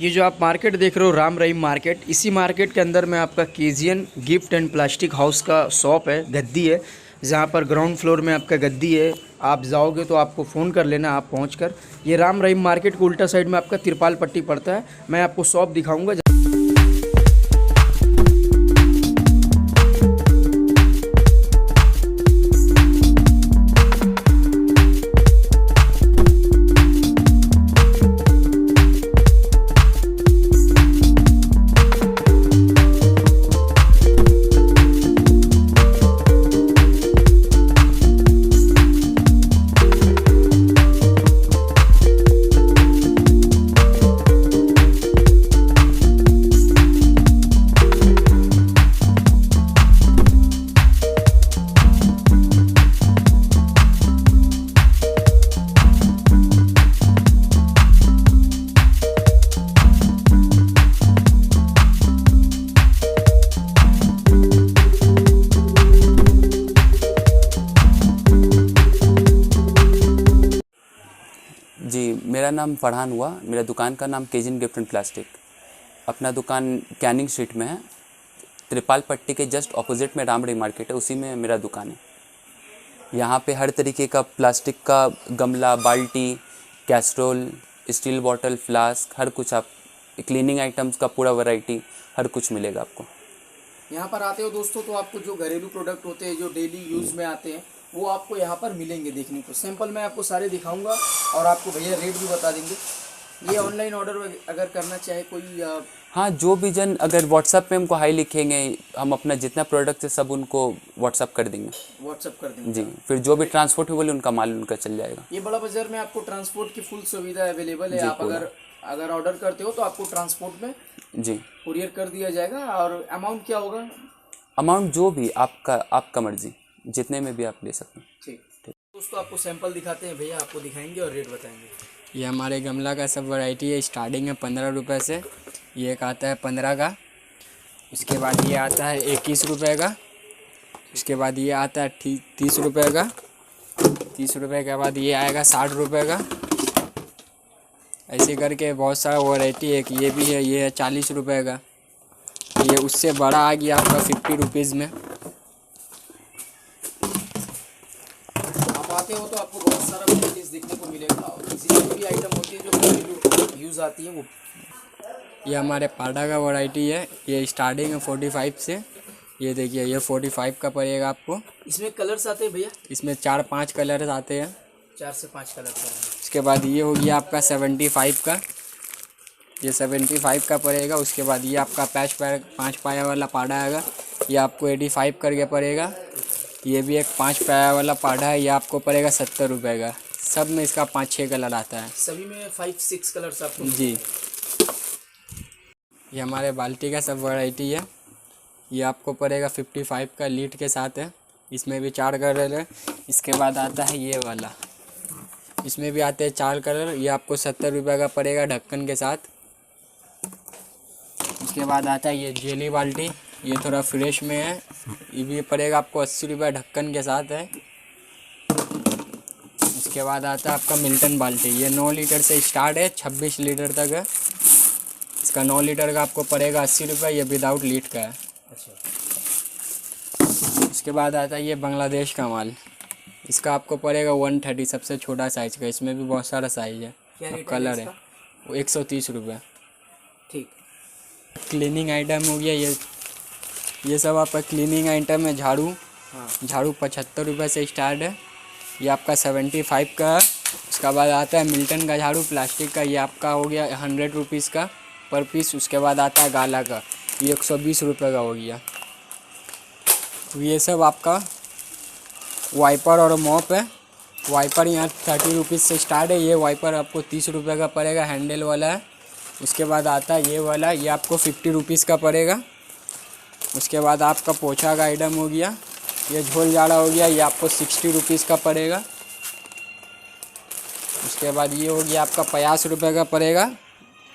ये जो आप मार्केट देख रहे हो राम रहीम मार्केट, इसी मार्केट के अंदर में आपका KGN gift and plastic house का शॉप है, गद्दी है, जहाँ पर ग्राउंड फ्लोर में आपका गद्दी है। आप जाओगे तो आपको फ़ोन कर लेना आप पहुँचकर। ये राम रहीम मार्केट के उल्टा साइड में आपका तिरपाल पट्टी पड़ता है। मैं आपको शॉप दिखाऊँगा। जी, मेरा नाम फरहान हुआ। मेरा दुकान का नाम केजीएन गिफ्ट एंड प्लास्टिक। अपना दुकान कैनिंग स्ट्रीट में है। त्रिपाल पट्टी के जस्ट ऑपोजिट में राम रहीम मार्केट है, उसी में मेरा दुकान है। यहाँ पे हर तरीके का प्लास्टिक का गमला, बाल्टी, कैसरोल, स्टील बॉटल, फ्लास्क, हर कुछ आप क्लीनिंग आइटम्स का पूरा वैरायटी हर कुछ मिलेगा आपको। यहाँ पर आते हो दोस्तों तो आपको जो घरेलू प्रोडक्ट होते हैं, जो डेली यूज़ में आते हैं, वो आपको यहाँ पर मिलेंगे देखने को। सैंपल मैं आपको सारे दिखाऊंगा और आपको भैया रेट भी बता देंगे। ये ऑनलाइन ऑर्डर अगर करना चाहे कोई हाँ, जो भी जन अगर व्हाट्सएप पे हमको हाई लिखेंगे, हम अपना जितना प्रोडक्ट है सब उनको व्हाट्सएप कर देंगे। व्हाट्सएप कर देंगे जी, फिर जो भी ट्रांसपोर्ट है बोले उनका माल उनका चल जाएगा। ये बड़ा बाजार में आपको ट्रांसपोर्ट की फुल सुविधा अवेलेबल है। आप अगर ऑर्डर करते हो तो आपको ट्रांसपोर्ट में जी कुरियर कर दिया जाएगा। और अमाउंट क्या होगा? अमाउंट जो भी आपका मर्जी, जितने में भी आप ले सकते हैं। ठीक दोस्तों, आपको सैंपल दिखाते हैं, भैया आपको दिखाएंगे और रेट बताएंगे। ये हमारे गमला का सब वैरायटी है। स्टार्टिंग है 15 रुपये से। ये एक आता है 15 का। उसके बाद ये आता है 21 रुपये का। उसके बाद ये आता है 30 रुपये का। 30 रुपये के बाद ये आएगा 60 रुपये का। ऐसे करके बहुत सारा वैरायटी है। ये भी है, ये है 40 रुपये का। ये उससे बड़ा आ गया आपका 50 रुपीज़ में। आप आते हो तो आपको बहुत सारा वैराइटीज देखने को मिलेगा। और किसी भी आइटम होती है जो घरेलू यूज़ आती है वो। ये हमारे पाडा का वैरायटी है। ये स्टार्टिंग है 45 से। ये देखिए, ये 45 का पड़ेगा आपको। इसमें कलर्स आते हैं भैया? इसमें 4-5 कलर्स आते हैं। 4 से 5 कलर्स आते हैं। उसके बाद ये हो गया आपका 75 का। ये 75 का पड़ेगा। उसके बाद ये आपका 5 पाया वाला पाडा आएगा। ये आपको 85 करके पड़ेगा। ये भी एक 5 पाया वाला पाडा है। ये आपको पड़ेगा 70 रुपये का। सब में इसका 5-6 कलर आता है। सभी में 5-6 कलर्स आपको जी। ये हमारे बाल्टी का सब वैरायटी है। ये आपको पड़ेगा 55 का, लीड के साथ है। इसमें भी 4 कलर है। इसके बाद आता है ये वाला, इसमें भी आते हैं 4 कलर। ये आपको 70 रुपये का पड़ेगा ढक्कन के साथ। उसके बाद आता है ये जेली बाल्टी। ये थोड़ा फ्रेश में है। ये भी पड़ेगा आपको 80 रुपये ढक्कन के साथ है। उसके बाद आता है आपका मिल्टन बाल्टी। ये 9 लीटर से स्टार्ट है, 26 लीटर तक है। इसका 9 लीटर का आपको पड़ेगा 80 रुपये। ये विदाउट लीड का है। अच्छा। उसके बाद आता है ये बांग्लादेश का माल। इसका आपको पड़ेगा 130, सबसे छोटा साइज़ का। इसमें भी बहुत सारा साइज़ है और कलर है। वो 130 रुपये। ठीक। क्लीनिंग आइटम हो गया ये सब आपका क्लीनिंग आइटम है। झाड़ू, हाँ। झाड़ू 75 रुपये से स्टार्ट है। ये आपका 75 का है। उसके बाद आता है मिल्टन का झाड़ू प्लास्टिक का। ये आपका हो गया 100 रुपीज़ का पर पीस। उसके बाद आता है गाला का। ये 120 रुपये का हो गया। तो ये सब आपका वाइपर और मॉप है। वाइपर यहाँ 30 रुपीज़ से स्टार्ट है। ये वाइपर आपको 30 रुपये का पड़ेगा, हैंडल वाला है। उसके बाद आता है ये वाला, ये आपको 50 रुपीज़ का पड़ेगा। उसके बाद आपका पोछा का आइटम हो गया। ये झोल झाड़ा हो गया। ये आपको 60 रुपीज़ का पड़ेगा। उसके बाद ये हो गया आपका 50 रुपये का पड़ेगा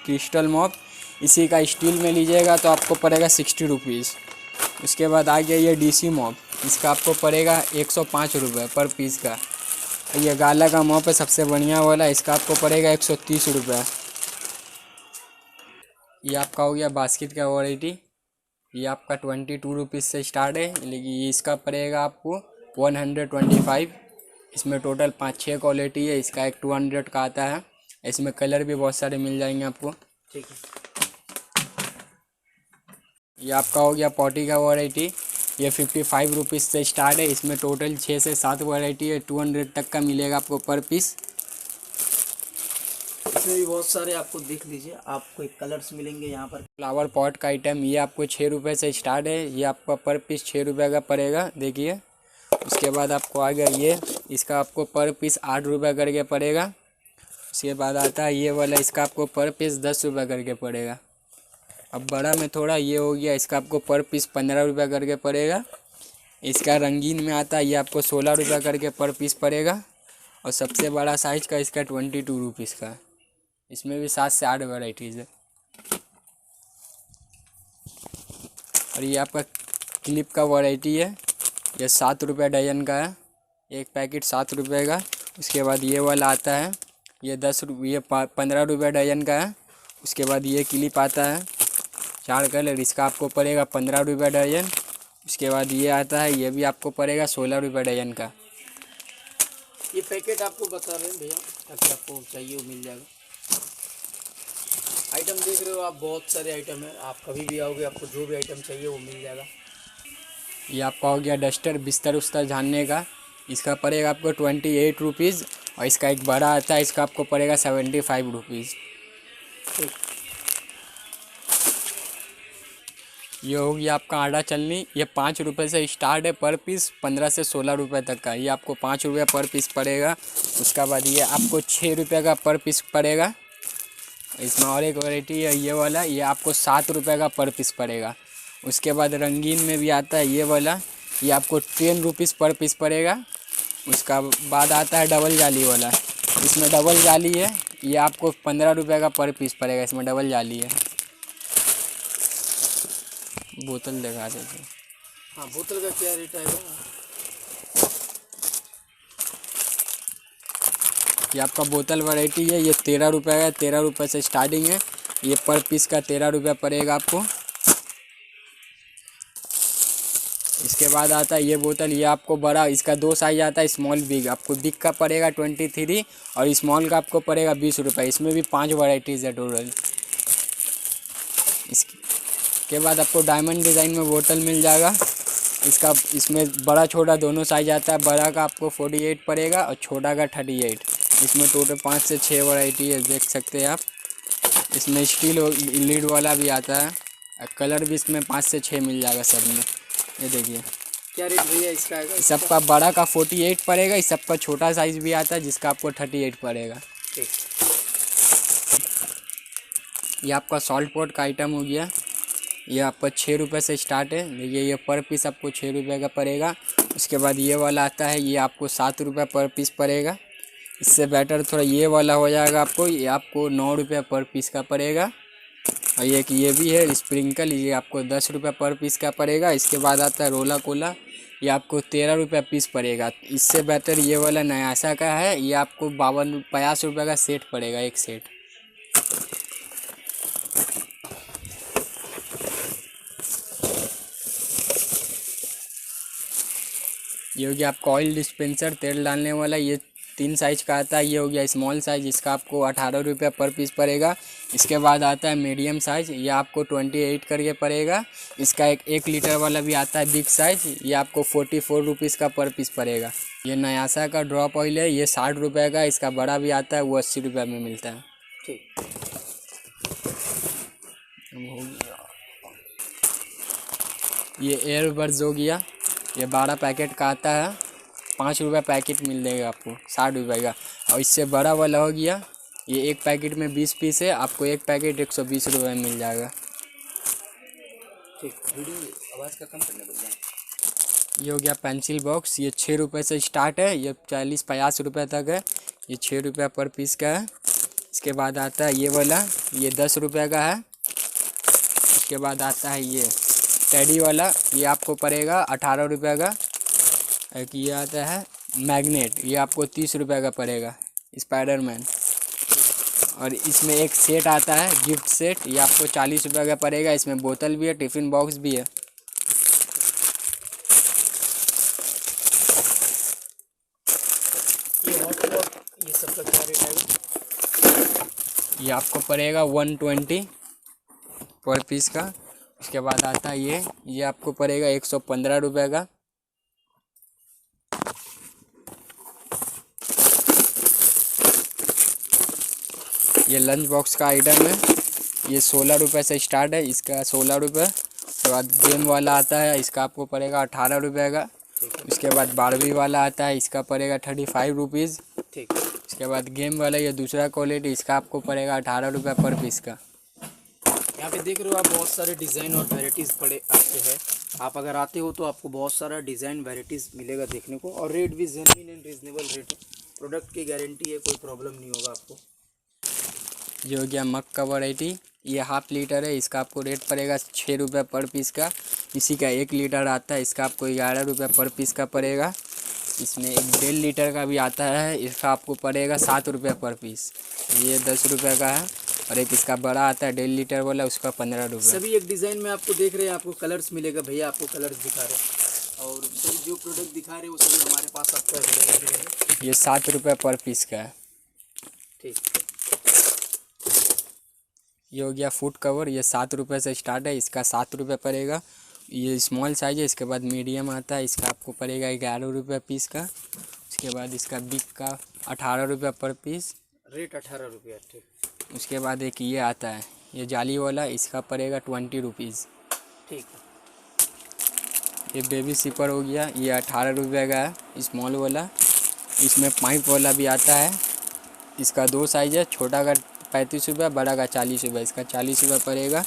क्रिस्टल मॉप। इसी का स्टील में लीजिएगा तो आपको पड़ेगा 60 रुपीज़। उसके बाद आ गया ये डीसी मॉप। इसका आपको पड़ेगा 105 रुपये पर पीस का। ये गाला का मॉप है, सबसे बढ़िया वाला। इसका आपको पड़ेगा 130 रुपये। ये आपका हो गया बास्केट का वैरायटी। ये आपका 22 रुपीज़ से स्टार्ट है, लेकिन ये इसका पड़ेगा आपको 125। इसमें टोटल 5-6 क्वालिटी है। इसका एक 200 का आता है। इसमें कलर भी बहुत सारे मिल जाएंगे आपको। ठीक है। ये आपका हो गया पॉटी का वैरायटी। ये 55 रुपीज़ से स्टार्ट है। इसमें टोटल 6 से 7 वैरायटी है। 200 तक का मिलेगा आपको पर पीस। इसमें भी बहुत सारे आपको देख लीजिए, आपको एक कलर्स मिलेंगे यहाँ पर। फ्लावर पॉट का आइटम ये आपको 6 रुपये से स्टार्ट है। ये आपका पर पीस 6 रुपये का पड़ेगा, देखिए। उसके बाद आपको आ गया ये, इसका आपको पर पीस 8 रुपये करके पड़ेगा। उसके बाद आता है ये वाला, इसका आपको पर पीस 10 रुपये करके पड़ेगा। अब बड़ा में थोड़ा ये हो गया, इसका आपको पर पीस 15 रुपये करके पड़ेगा। इसका रंगीन में आता है, ये आपको 16 रुपये करके पर पीस पड़ेगा। और सबसे बड़ा साइज़ का इसका 22 रुपीज़ का है। इसमें भी 7 से 8 वैराइटीज़ है। और ये आपका क्लिप का वैरायटी है। ये 7 रुपये डजन का है, एक पैकेट 7 रुपये का। उसके बाद ये वाला आता है, ये 15 रुपये डजन का है। उसके बाद ये क्लिप आता है 4 कलर, इसका आपको पड़ेगा 15 रुपये डजन। उसके बाद ये आता है, ये भी आपको पड़ेगा 16 रुपये डजन का। ये पैकेट आपको बता रहे हैं भैया, ताकि आपको चाहिए वो मिल जाएगा। आइटम देख रहे हो आप, बहुत सारे आइटम है। आप कभी भी आओगे, आपको जो भी आइटम चाहिए वो मिल जाएगा। ये आपका हो गया डस्टर, बिस्तर उस्तर झाड़ने का। इसका पड़ेगा आपको 28 रुपीज़। और इसका एक बड़ा आता है, इसका आपको पड़ेगा 75 रुपीज़। ये हो गया आपका आटा चलनी। ये 5 रुपये से स्टार्ट है पर पीस, 15 से 16 रुपये तक का। ये आपको 5 रुपये पर पीस पड़ेगा। उसके बाद ये आपको 6 रुपये का पर पीस पड़ेगा। इसमें और एक वैरायटी है ये वाला, ये आपको 7 रुपये का पर पीस पड़ेगा। उसके बाद रंगीन में भी आता है ये वाला, ये आपको 10 रुपीज़ पर पीस पड़ेगा। उसका बाद आता है डबल जाली वाला, इसमें डबल जाली है, ये आपको 15 रुपये का पर पीस पड़ेगा। इसमें डबल जाली है। बोतल दिखा देते। हाँ, बोतल का क्या रेट आएगा? ये आपका बोतल वैरायटी है, ये 13 रुपये का, 13 रुपये से स्टार्टिंग है। ये पर पीस का 13 रुपये पड़ेगा आपको। इसके बाद आता है ये बोतल, ये आपको बड़ा, इसका 2 साइज आता है, स्मॉल बिग। आपको बिग का पड़ेगा 23 और स्मॉल का आपको पड़ेगा 20 रुपये। इसमें भी 5 वैराइटीज़ है टोटल। इसके बाद आपको डायमंड डिज़ाइन में बोतल मिल जाएगा। इसमें बड़ा छोटा दोनों साइज आता है। बड़ा का आपको 48 पड़ेगा और छोटा का 38। इसमें टोटल 5 से 6 वैरायटी है, देख सकते हैं आप। इसमें स्टील लीड वाला भी आता है। कलर भी इसमें 5 से 6 मिल जाएगा सब में। ये देखिए क्या रेट भैया इसका आएगा? इस सबका बड़ा का 48 पड़ेगा। इस सबका छोटा साइज़ भी आता है, जिसका आपको 38 पड़ेगा। ठीक। ये आपका सॉल्ट पॉट का आइटम हो गया। ये आपका 6 रुपये से स्टार्ट है। देखिए ये पर पीस आपको 6 रुपये का पड़ेगा। उसके बाद ये वाला आता है, ये आपको 7 रुपये पर पीस पड़ेगा। इससे बेटर थोड़ा ये वाला हो जाएगा आपको, ये आपको 9 रुपये पर पीस का पड़ेगा। और ये भी है स्प्रिंकल, ये आपको 10 रुपये पर पीस का पड़ेगा। इसके बाद आता है रोला कोला, ये आपको 13 रुपये पीस पड़ेगा। इससे बेटर ये वाला नयासा का है, ये आपको 50 रुपये का सेट पड़ेगा, एक सेट। ये हो गया आपका ऑयल डिस्पेंसर, तेल डालने वाला। ये 3 साइज का आता है। ये हो गया स्मॉल साइज, इसका आपको 18 रुपये पर पीस पड़ेगा। इसके बाद आता है मीडियम साइज, ये आपको 28 करके पड़ेगा। इसका एक 1 लीटर वाला भी आता है बिग साइज, ये आपको 44 रुपीज़ का पर पीस पड़ेगा। ये नयासा का ड्रॉप ऑयल है, ये 60 रुपये का। इसका बड़ा भी आता है, वो 80 रुपये में मिलता है। ठीक। ये एयरबड्स हो गया, ये 12 पैकेट का आता है। 5 रुपये पैकेट मिल जाएगा आपको, 60 रुपये का। और इससे बड़ा वाला हो गया, ये 1 पैकेट में 20 पीस है, आपको 1 पैकेट 120 रुपये में मिल जाएगा। ठीक। आवाज़ का कम करने को। ये हो गया पेंसिल बॉक्स, ये 6 रुपये से स्टार्ट है, ये 40-50 रुपये तक है। ये 6 रुपये पर पीस का है। इसके बाद आता है ये वाला, ये 10 रुपये का है। इसके बाद आता है ये टेडी वाला, ये आपको पड़ेगा 18 रुपये का। एक ये आता है मैग्नेट, ये आपको 30 रुपये का पड़ेगा, स्पाइडरमैन। और इसमें एक सेट आता है गिफ्ट सेट, ये आपको 40 रुपये का पड़ेगा। इसमें बोतल भी है, टिफ़िन बॉक्स भी है। ये हॉट पॉट ये सब का क्या रेट है? ये आपको पड़ेगा 120 पर पीस का। उसके बाद आता है ये आपको पड़ेगा 115 रुपये का। ये लंच बॉक्स का आइटम है, ये 16 रुपये से स्टार्ट है, इसका 16 रुपये। उसके बाद गेम वाला आता है, इसका आपको पड़ेगा 18 रुपये का। उसके बाद बारबी वाला आता है, इसका पड़ेगा 35 रुपीज़। ठीक। उसके बाद गेम वाला ये दूसरा क्वालिटी, इसका आपको पड़ेगा 18 रुपये पर पीस का। यहाँ पे देख रहे हो आप बहुत सारे डिज़ाइन और वेराइटीज़ पड़े आते हैं। आप अगर आते हो तो आपको बहुत सारा डिज़ाइन वेराइटीज़ मिलेगा देखने को, और रेट भी जेन्युइन एंड रीजनेबल रेट है। प्रोडक्ट की गारंटी है, कोई प्रॉब्लम नहीं होगा आपको। ये हो गया मग का वैरायटी, ये 1/2 लीटर है, इसका आपको रेट पड़ेगा 6 रुपये पर पीस का। इसी का 1 लीटर आता है, इसका आपको 11 रुपये पर पीस का पड़ेगा। इसमें एक 1.5 लीटर का भी आता है, इसका आपको पड़ेगा 7 रुपये पर पीस, ये 10 रुपये का है। और एक इसका बड़ा आता है 1.5 लीटर वाला, उसका 15 रुपये। सभी एक डिज़ाइन में आपको देख रहे हैं, आपको कलर्स मिलेगा। भैया आपको कलर्स दिखा रहे हैं, और सभी जो प्रोडक्ट दिखा रहे हैं वो सभी हमारे पास आपको अवेलेबल है। ये 7 रुपये पर पीस का है। ठीक। ये हो गया फूड कवर, ये 7 रुपये से स्टार्ट है, इसका 7 रुपये पड़ेगा। ये स्मॉल साइज है, इसके बाद मीडियम आता है, इसका आपको पड़ेगा 11 रुपये पीस का। उसके बाद इसका बिग का 18 रुपये पर पीस, रेट 18 रुपया। ठीक। उसके बाद एक ये आता है, ये जाली वाला, इसका पड़ेगा 20 रुपीज़। ठीक। ये बेबी सिपर हो गया, ये 18 रुपये का है, स्मॉल वाला। इसमें पाइप वाला भी आता है, इसका 2 साइज है, छोटा का 35 रुपये, बड़ा का 40 रुपये, इसका 40 रुपये पड़ेगा।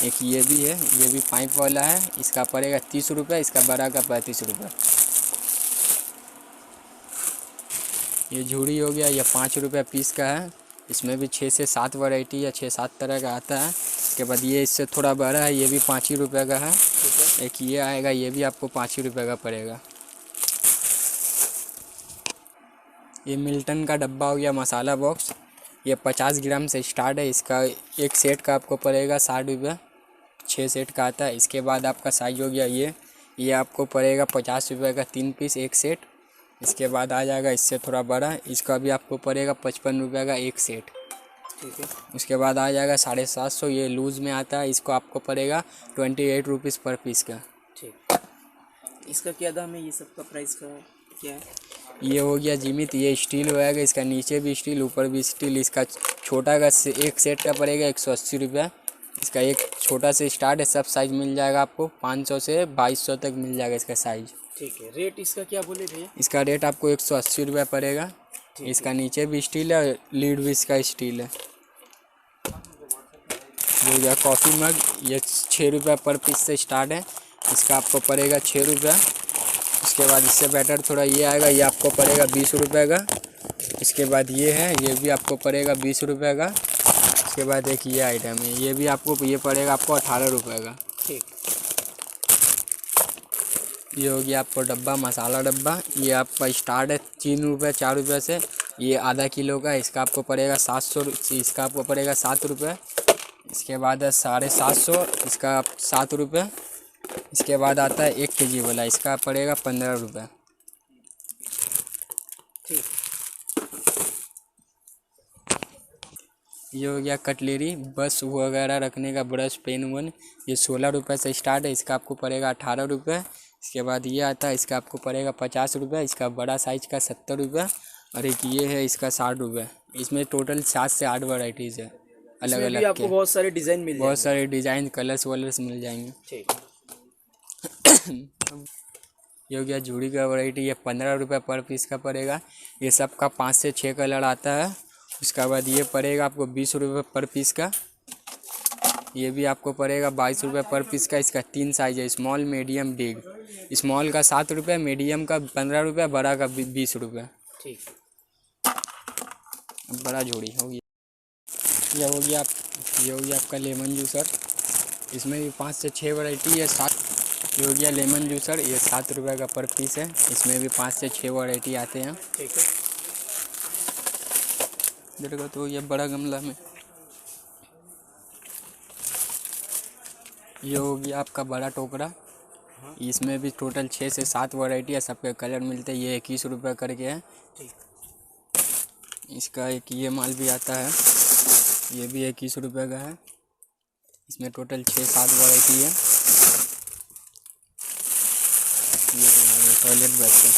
एक ये भी है, ये भी पाइप वाला है, इसका पड़ेगा 30 रुपये, इसका बड़ा का 35 रुपये। ये झूड़ी हो गया, ये 5 रुपये पीस का है, इसमें भी 6 से 7 वैरायटी या 6-7 तरह का आता है। इसके बाद ये इससे थोड़ा बड़ा है, ये भी 5 ही रुपये का है। एक ये आएगा, ये भी आपको 5 ही रुपये का पड़ेगा। ये मिल्टन का डब्बा हो गया मसाला बॉक्स, ये 50 ग्राम से स्टार्ट है, इसका एक सेट का आपको पड़ेगा 60 रुपये, 6 सेट का आता है। इसके बाद आपका साइज हो गया ये आपको पड़ेगा 50 रुपये का 3 पीस एक सेट। इसके बाद आ जाएगा इससे थोड़ा बड़ा, इसका भी आपको पड़ेगा 55 रुपये का एक सेट। ठीक है। उसके बाद आ जाएगा 750, ये लूज़ में आता है, इसको आपको पड़ेगा 28 रुपीज़ पर पीस का। ठीक। इसका क्या दाम है? ये सब का प्राइस का क्या है? ये हो गया जिमित, ये स्टील होएगा, इसका नीचे भी स्टील ऊपर भी स्टील। इसका छोटा का एक सेट का पड़ेगा 180 रुपये। इसका एक छोटा से स्टार्ट है, सब साइज़ मिल जाएगा आपको, 500 से 2200 तक मिल जाएगा इसका साइज़। ठीक है। रेट इसका क्या बोले भैया? इसका रेट आपको 180 रुपये पड़ेगा। इसका नीचे भी स्टील है, लीड भी इसका स्टील है। ये हो गया कॉफ़ी मग, ये 6 रुपये पर पीस से स्टार्ट है, इसका आपको पड़ेगा 6 रुपये। उसके बाद इससे बेटर थोड़ा ये आएगा, ये आपको पड़ेगा 20 रुपये का। इसके बाद ये है, ये भी आपको पड़ेगा 20 रुपये का। उसके बाद एक ये आइटम है, ये भी आपको ये पड़ेगा आपको 18 रुपये का। ठीक। ये हो गया आपको डब्बा, मसाला डब्बा, ये आपका स्टार्ट है 3 रुपये 4 रुपये से, ये आधा किलो का, इसका आपको पड़ेगा 700, इसका आपको पड़ेगा 7 रुपये। इसके बाद है 750, इसका 7 रुपये। इसके बाद आता है 1 kg वाला, इसका पड़ेगा 15 रुपये। ठीक। ये हो गया कटलेरी, बस वगैरह रखने का ब्रश, पेन वन, ये 16 रुपये से स्टार्ट है, इसका आपको पड़ेगा 18 रुपये। इसके बाद ये आता है, इसका आपको पड़ेगा 50 रुपये, इसका बड़ा साइज का 70 रुपये। और एक ये है, इसका 60 रुपये। इसमें टोटल 7 से 8 वैराइटीज़ है, अलग इसमें भी अलग आपको के, बहुत सारे डिज़ाइन मिल बहुत सारे डिज़ाइन, कलर्स वलर्स मिल जाएंगे। ठीक। ये हो गया झूड़ी का वैरायटी, ये 15 रुपये पर पीस का पड़ेगा, ये सब का 5 से 6 कलर आता है। उसके बाद ये पड़ेगा आपको 20 रुपये पर पीस का, ये भी आपको पड़ेगा 22 रुपये पर पीस का। इसका 3 साइज है, स्मॉल, मीडियम, बिग। स्मॉल का 7 रुपये, मीडियम का 15 रुपये, बड़ा का 20 रुपये। ठीक। बड़ा झूड़ी हो गया। ये हो गया आपका लेमन जूसर, इसमें भी 5 से 6 वैरायटी है। 7 ये हो गया लेमन जूसर, ये 7 रुपये का पर पीस है, इसमें भी 5 से 6 वैरायटी आते हैं। ठीक है। इधर का तो ये बड़ा गमला में। ये हो गया आपका बड़ा टोकरा। इसमें भी टोटल 6 से 7 वैरायटी है, सबके कलर मिलते हैं। ये 21 रुपये करके है। इसका एक ये माल भी आता है, ये भी 21 रुपये का है। इसमें टोटल 6-7 वैरायटी है। ये टॉयलेट ब्रश है।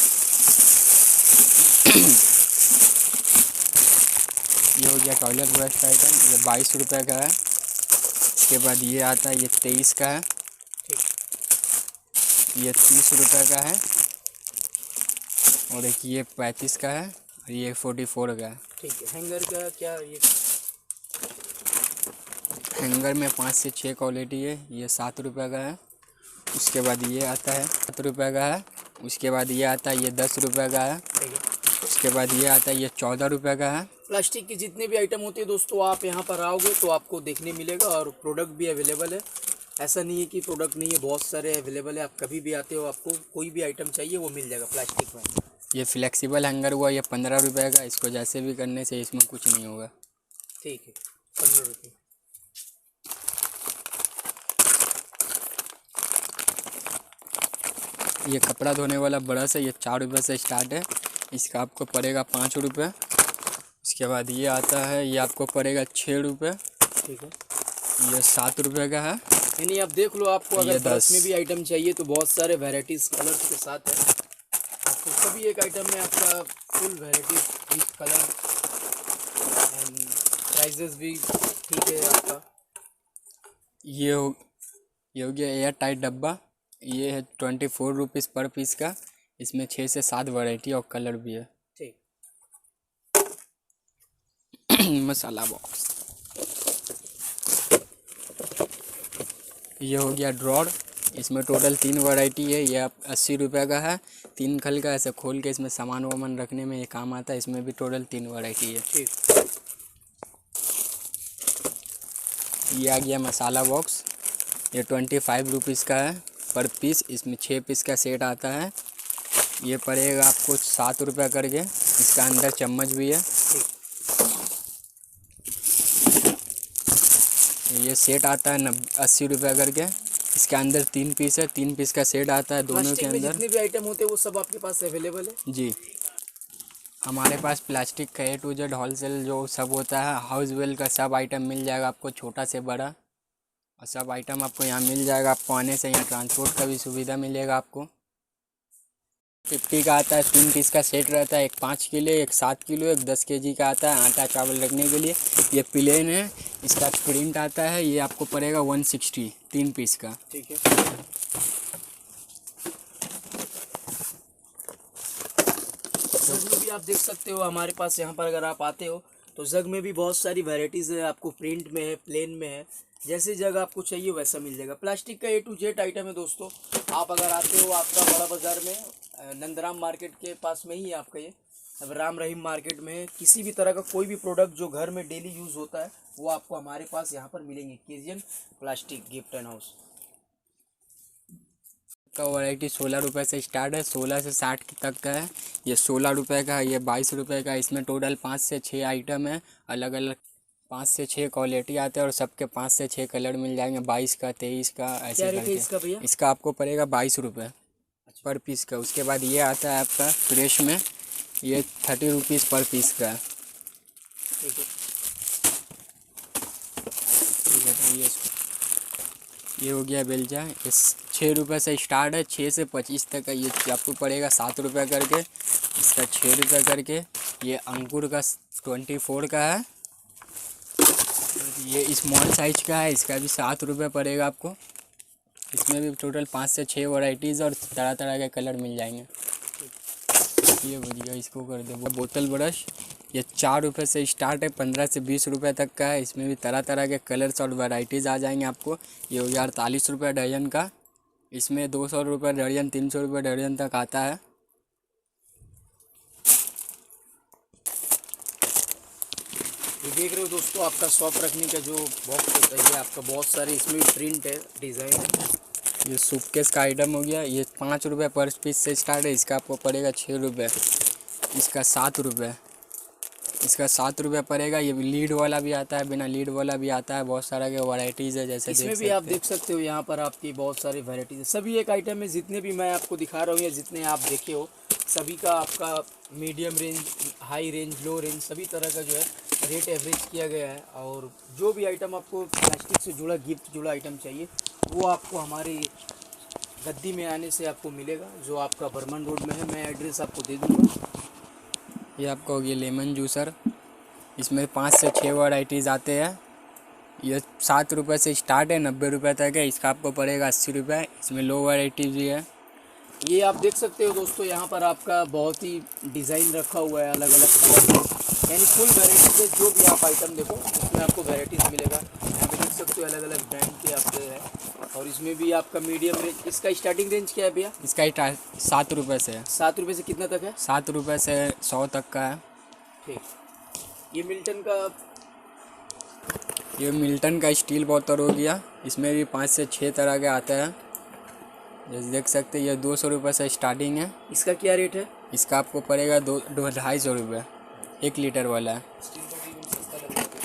ये हो गया टॉयलेट ब्रश का आइटम, ये 22 रुपये का है। इसके बाद ये आता है, ये 23 का है। ये 30 रुपये का है। और एक ये 35 का है और ये 44 का है। ठीक है। हैंगर का क्या ये? हैंगर में 5 से 6 क्वालिटी है। ये 7 रुपये का है। उसके बाद ये आता है 7 रुपये का है। उसके बाद ये आता है, ये 10 रुपये का है। ठीक है। उसके बाद ये आता है, ये 14 रुपये का है। प्लास्टिक के जितने भी आइटम होते हैं दोस्तों, आप यहाँ पर आओगे तो आपको देखने मिलेगा, और प्रोडक्ट भी अवेलेबल है। ऐसा नहीं है कि प्रोडक्ट नहीं है, बहुत सारे अवेलेबल है। आप कभी भी आते हो, आपको कोई भी आइटम चाहिए वो मिल जाएगा प्लास्टिक में। ये फ्लेक्सिबल हैंगर हुआ, ये 15 रुपये का। इसको जैसे भी करने से इसमें कुछ नहीं होगा। ठीक है, 15 रुपये। ये कपड़ा धोने वाला ब्रश है, ये 4 रुपये से स्टार्ट है। इसका आपको पड़ेगा 5 रुपये। इसके बाद ये आता है, ये आपको पड़ेगा 6 रुपये। ठीक है। ये 7 रुपये का है। यानी आप देख लो, आपको अगर ये 10 10 में भी आइटम चाहिए तो बहुत सारे वैराइटीज़ कलर्स के साथ है। आपको सभी एक आइटम में आपका full varieties with colour and prices भी ठीक है आपका। ये हो गया एयर टाइट डब्बा। ये है 24 रुपीज़ पर पीस का। इसमें 6 से 7 वैरायटी और कलर भी है। ठीक। मसाला बॉक्स। ये हो गया ड्रॉर। इसमें टोटल 3 वैरायटी है। ये आप 80 रुपये का है। 3 खल का ऐसे खोल के इसमें सामान वामान रखने में ये काम आता है। इसमें भी टोटल 3 वैरायटी है। ठीक। ये आ गया मसाला बॉक्स। ये 25 रुपीज़ का है पर पीस। इसमें 6 पीस का सेट आता है। ये पड़ेगा आपको 7 रुपये करके। इसका अंदर चम्मच भी है। ये सेट आता है 80 रुपये करके। इसके अंदर 3 पीस है। 3 पीस का सेट आता है दोनों के अंदर। जितने भी आइटम होते हैं वो सब आपके पास अवेलेबल है। जी, हमारे पास प्लास्टिक का A to Z होलसेल जो सब होता है, हाउस वेल का सब आइटम मिल जाएगा आपको, छोटा से बड़ा। और सब आइटम आपको यहाँ मिल जाएगा। आपको आने से यहाँ ट्रांसपोर्ट का भी सुविधा मिलेगा आपको। 50 का आता है, 3 पीस का सेट रहता है। एक 5 किलो, एक 7 किलो, एक 10 kg का आता है आटा चावल रखने के लिए। ये प्लेन है। इसका प्रिंट आता है। ये आपको पड़ेगा 160 3 पीस का। ठीक है। जग में भी आप देख सकते हो हमारे पास यहाँ पर, अगर आप आते हो तो जग में भी बहुत सारी वैरायटीज़ है। आपको प्रिंट में है, प्लेन में है, जैसे जग आपको चाहिए वैसा मिल जाएगा। प्लास्टिक का A to Z आइटम है दोस्तों। आप अगर आते हो, आपका बड़ा बाज़ार में नंदराम मार्केट के पास में ही है आपका ये। अब राम रहीम मार्केट में है। किसी भी तरह का कोई भी प्रोडक्ट जो घर में डेली यूज़ होता है वो आपको हमारे पास यहाँ पर मिलेंगे। केजियन प्लास्टिक गिफ्ट एंड हाउस का वैरायटी 16 रुपये से स्टार्ट है। 16 से 60 तक का है। ये 16 रुपये का है, ये 22 रुपये का है। इसमें टोटल 5 से 6 आइटम है। अलग अलग 5 से 6 क्वालिटी आते हैं और सबके 5 से 6 कलर मिल जाएंगे। 22 का, 23 का, ऐसे क्या रेट है करके। इसका भैया? इसका आपको पड़ेगा 22 रुपये पर पीस का। उसके बाद ये आता है आपका फ्रेश में, ये 30 रुपीज़ पर पीस का है। ठीक है। ठीक है, तो ये हो गया बेलजा। इस 6 रुपये से स्टार्ट है, 6 से 25 तक का। ये आपको पड़ेगा 7 रुपये करके। इसका 6 रुपये करके। ये अंकुर का 24 का है। ये स्मॉल साइज का है, इसका भी 7 रुपये पड़ेगा आपको। इसमें भी टोटल 5 से 6 वैराइटीज़ और तरह तरह के कलर मिल जाएंगे। ये बढ़िया, इसको कर दे। बोतल ब्रश, ये 4 रुपये से स्टार्ट है, 15 से 20 रुपये तक का है। इसमें भी तरह तरह के कलर्स और वैराइटीज़ आ जाएंगे आपको। ये हो गया 48 रुपये दर्जन का। इसमें 200 रुपये दर्जन, 300 रुपये दर्जन तक आता है। ये देख रहे हो दोस्तों, आपका शॉप रखने का जो बॉक्स होता है, ये आपका बहुत सारे इसमें भी प्रिंट है, डिज़ाइन है। ये सूटकेस का आइटम हो गया। ये 5 रुपये पर पीस से स्टार्ट है। इसका आपको पड़ेगा 6 रुपये। इसका 7 रुपये। इसका 7 रुपये पड़ेगा। ये लीड वाला भी आता है, बिना लीड वाला भी आता है, बहुत सारा के वैरायटीज़ है। जैसे इसमें भी आप देख सकते हो यहाँ पर आपकी बहुत सारी वैरायटीज है। सभी एक आइटम में जितने भी मैं आपको दिखा रहा हूँ या जितने आप देखे हो, सभी का आपका मीडियम रेंज, हाई रेंज, लो रेंज, सभी तरह का जो है रेट एवरेज किया गया है। और जो भी आइटम आपको प्लास्टिक से जुड़ा, गिफ्ट जुड़ा आइटम चाहिए, वो आपको हमारी गद्दी में आने से आपको मिलेगा, जो आपका बर्मन रोड में है। मैं एड्रेस आपको दे दूँगा। ये आपका हो गया लेमन जूसर। इसमें 5 से 6 वैराइटीज़ आते हैं। ये 7 रुपये से स्टार्ट है, 90 रुपये तक है। इसका आपको पड़ेगा 80 रुपये। इसमें लो वैराइटीज़ भी है। ये आप देख सकते हो दोस्तों, यहाँ पर आपका बहुत ही डिज़ाइन रखा हुआ है, अलग अलग कलर में, यानी फुल वैराइटीज़ है। जो भी आप आइटम देखो उसमें आपको वैराइटीज़ मिलेगा। यहाँ पे देख सकते हो अलग अलग ब्रांड के आपके हैं। और इसमें भी आपका मीडियम रेंज, इसका स्टार्टिंग रेंज क्या है भैया? इसका 7 रुपये से है। 7 रुपये से कितना तक है? 7 रुपये से 100 तक का है। ठीक। ये मिल्टन का, ये मिल्टन का स्टील बोतल हो गया। इसमें भी 5 से 6 तरह के आते हैं। जैसे देख सकते हैं, ये 200 रुपये से स्टार्टिंग है। इसका क्या रेट है? इसका आपको पड़ेगा 250 रुपये। 1 लीटर वाला है।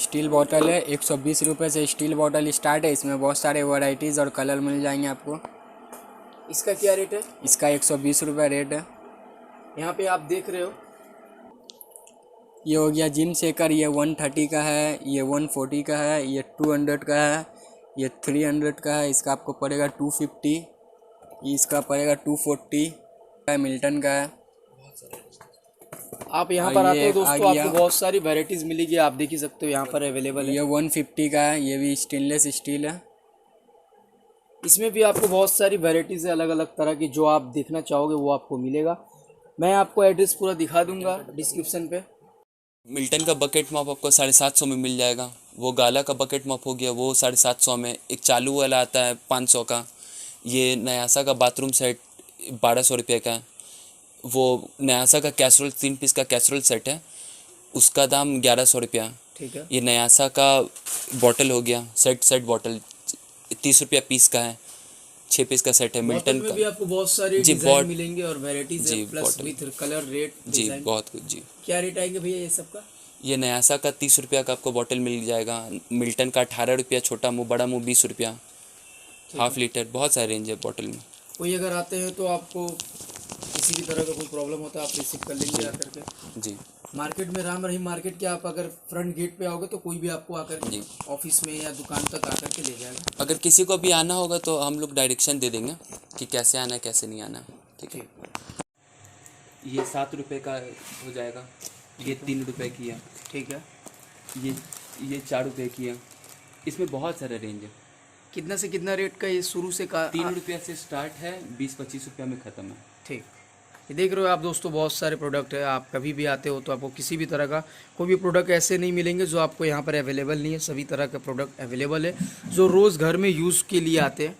स्टील बॉटल है, 120 रुपये से स्टील बॉटल स्टार्ट है। इसमें बहुत सारे वैराइटीज़ और कलर मिल जाएंगे आपको। इसका क्या रेट है? इसका 120 रुपये रेट है। यहाँ पे आप देख रहे हो, ये हो गया जिम शेकर। ये 130 का है, ये 140 का है, ये 200 का है, ये 300 का है। इसका आपको पड़ेगा 250। इसका पड़ेगा 240 का। मिल्टन का है। आप यहाँ और पर आते ये हो दोस्तों, आ गया। आपको बहुत सारी वैराइटीज़ मिलेगी। आप देख ही सकते हो यहाँ पर अवेलेबल है। ये 150 का है। ये भी स्टेनलेस स्टील है। इसमें भी आपको बहुत सारी वैराइटीज़ है, अलग अलग तरह की। जो आप देखना चाहोगे वो आपको मिलेगा। मैं आपको एड्रेस पूरा दिखा दूंगा डिस्क्रिप्शन पे। मिल्टन का बकेट मॉप आपको 750 में मिल जाएगा। वो गाला का बकेट मॉप हो गया, वो 750 में। एक चालू वाला आता है 500 का। ये नयासा का बाथरूम सेट 1200 रुपये का है। वो नयासा का कैसरोल 3 पीस का कैसरोल सेट है, उसका दाम 1100 रुपया। ठीक है। ये नयासा का बॉटल हो गया, सेट बॉटल 30 रुपया पीस का है। 6 पीस का सेट है मिल्टन में का। भी आपको बहुत सारे जी, डिजाइन मिलेंगे और वैराइटीज जी, है, plus bottle. With colour, rate, जी डिजाइन। बहुत कुछ जी। क्या रेट आएंगे भैया ये सब का? ये नयासा का 30 रुपया का आपको बॉटल मिल जाएगा। मिल्टन का 18 रुपया, छोटा मुँह, बड़ा मुँह 20 रुपया, हाफ लीटर। बहुत सारे रेंज है बॉटल में। कोई अगर आते हैं तो आपको किसी भी तरह का कोई प्रॉब्लम होता है आप रिसीव कर लेंगे आकर के। जी। मार्केट में, राम रहीम मार्केट के, आप अगर फ्रंट गेट पे आओगे तो कोई भी आपको आकर के जी। ऑफिस में या दुकान तक आकर के ले जाएगा। अगर किसी को भी आना होगा तो हम लोग डायरेक्शन दे देंगे कि कैसे आना है कैसे नहीं आना है। ठीक है। ये 7 रुपये का हो जाएगा। ये 3 रुपये की है। ठीक है। ये 4 रुपये की है। इसमें बहुत सारा रेंज है। कितना से कितना रेट का ये शुरू से का? 3 रुपये से स्टार्ट है, 20-25 रुपये में ख़त्म है। ठीक। ये देख रहे हो आप दोस्तों, बहुत सारे प्रोडक्ट है। आप कभी भी आते हो तो आपको किसी भी तरह का कोई भी प्रोडक्ट ऐसे नहीं मिलेंगे जो आपको यहाँ पर अवेलेबल नहीं है। सभी तरह के प्रोडक्ट अवेलेबल है जो रोज़ घर में यूज़ के लिए आते हैं।